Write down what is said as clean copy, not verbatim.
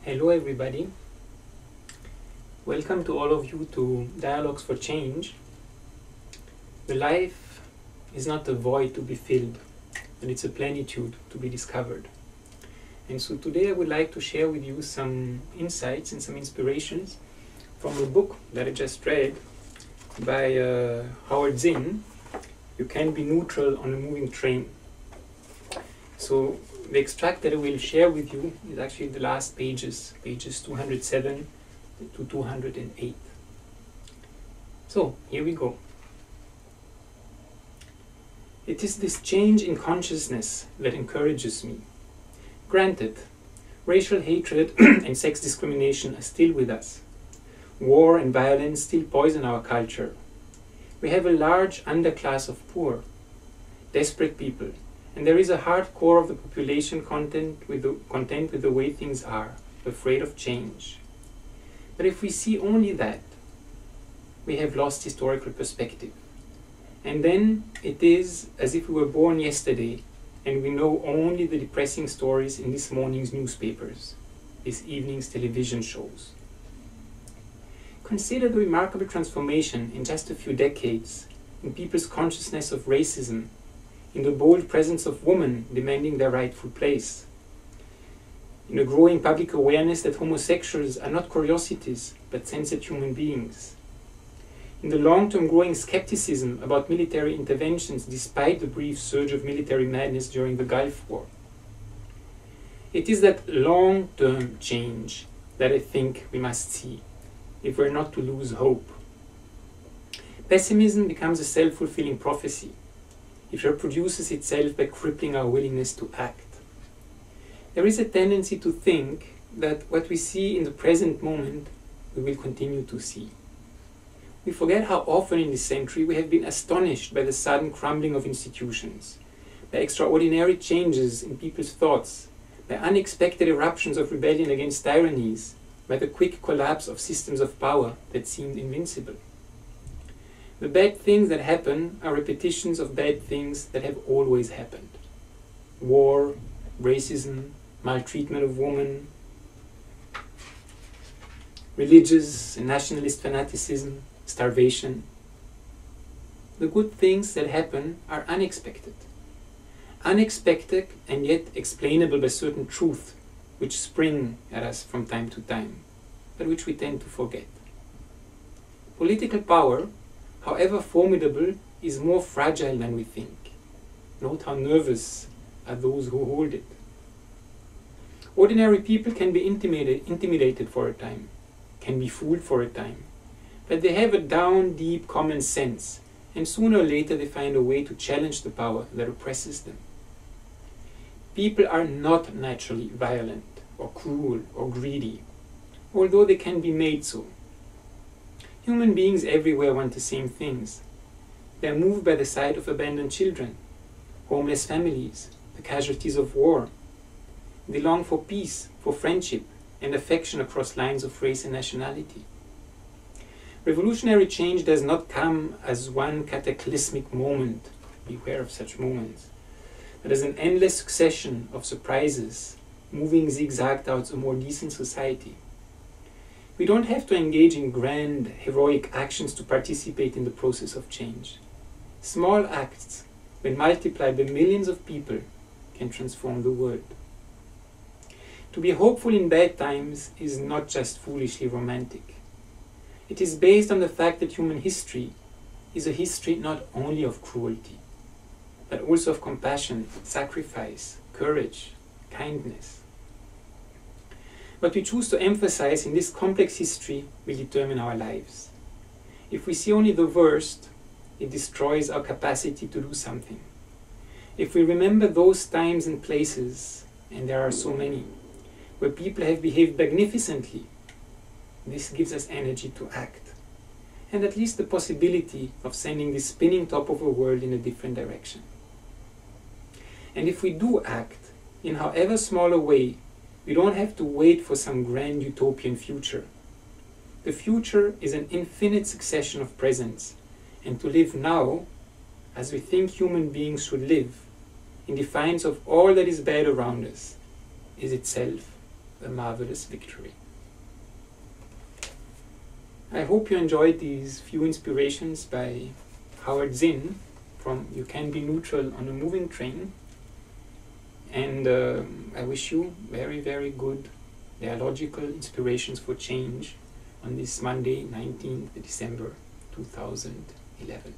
Hello everybody. Welcome to all of you to Dialogues for Change. The life is not a void to be filled, but it's a plenitude to be discovered. And so today I would like to share with you some insights and some inspirations from a book that I just read by Howard Zinn, You Can Be Neutral on a Moving Train. So the extract that I will share with you is actually the last pages 207 to 208. So here we go. It is this change in consciousness that encourages me. Granted, racial hatred and sex discrimination are still with us. War and violence still poison our culture. We have a large underclass of poor, desperate people, and there is a hard core of the population content with the way things are, afraid of change. But if we see only that, we have lost historical perspective. And then it is as if we were born yesterday and we know only the depressing stories in this morning's newspapers, this evening's television shows. Consider the remarkable transformation in just a few decades in people's consciousness of racism, in the bold presence of women demanding their rightful place, in a growing public awareness that homosexuals are not curiosities but sentient human beings, in the long-term growing skepticism about military interventions despite the brief surge of military madness during the Gulf War. It is that long-term change that I think we must see if we're not to lose hope. Pessimism becomes a self-fulfilling prophecy. It reproduces itself by crippling our willingness to act. There is a tendency to think that what we see in the present moment we will continue to see. We forget how often in this century we have been astonished by the sudden crumbling of institutions, by extraordinary changes in people's thoughts, by unexpected eruptions of rebellion against tyrannies, by the quick collapse of systems of power that seemed invincible. The bad things that happen are repetitions of bad things that have always happened. War, racism, maltreatment of women, religious and nationalist fanaticism, starvation. The good things that happen are unexpected. Unexpected and yet explainable by certain truths which spring at us from time to time, but which we tend to forget. Political power, however formidable, is more fragile than we think. Note how nervous are those who hold it. Ordinary people can be intimidated for a time, can be fooled for a time, but they have a down deep common sense, and sooner or later they find a way to challenge the power that oppresses them. People are not naturally violent or cruel or greedy, although they can be made so. Human beings everywhere want the same things. They are moved by the sight of abandoned children, homeless families, the casualties of war. They long for peace, for friendship, and affection across lines of race and nationality. Revolutionary change does not come as one cataclysmic moment, beware of such moments, but as an endless succession of surprises, moving zigzag towards a more decent society. We don't have to engage in grand, heroic actions to participate in the process of change. Small acts, when multiplied by millions of people, can transform the world. To be hopeful in bad times is not just foolishly romantic. It is based on the fact that human history is a history not only of cruelty, but also of compassion, sacrifice, courage, kindness. What we choose to emphasize in this complex history will determine our lives. If we see only the worst, it destroys our capacity to do something. If we remember those times and places, and there are so many, where people have behaved magnificently, this gives us energy to act, and at least the possibility of sending this spinning top of a world in a different direction. And if we do act, in however small a way, we don't have to wait for some grand utopian future. The future is an infinite succession of presents, and to live now, as we think human beings should live, in defiance of all that is bad around us, is itself a marvelous victory. I hope you enjoyed these few inspirations by Howard Zinn from You Can Be Neutral on a Moving Train. And I wish you very, very good dialogical inspirations for change on this Monday, 19th December 2011.